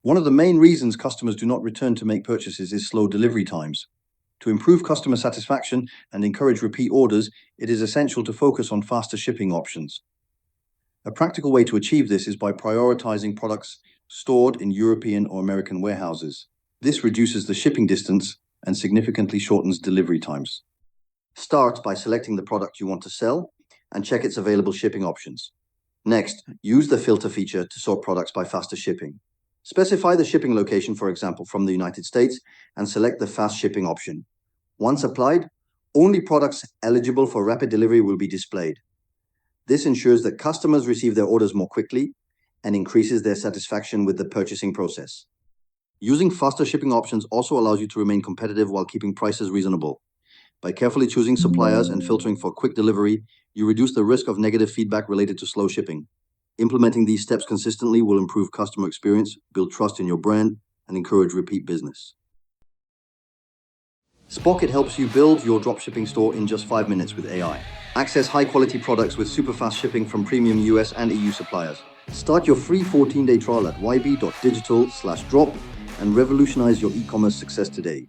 One of the main reasons customers do not return to make purchases is slow delivery times. To improve customer satisfaction and encourage repeat orders, it is essential to focus on faster shipping options. A practical way to achieve this is by prioritizing products stored in European or American warehouses. This reduces the shipping distance and significantly shortens delivery times. Start by selecting the product you want to sell and check its available shipping options. Next, use the filter feature to sort products by faster shipping. Specify the shipping location, for example, from the United States, and select the fast shipping option. Once applied, only products eligible for rapid delivery will be displayed. This ensures that customers receive their orders more quickly and increases their satisfaction with the purchasing process. Using faster shipping options also allows you to remain competitive while keeping prices reasonable. By carefully choosing suppliers and filtering for quick delivery, you reduce the risk of negative feedback related to slow shipping. Implementing these steps consistently will improve customer experience, build trust in your brand, and encourage repeat business. Spocket helps you build your dropshipping store in just 5 minutes with AI. Access high-quality products with super fast shipping from premium US and EU suppliers. Start your free 14-day trial at YB.Digital/drop and revolutionize your e-commerce success today.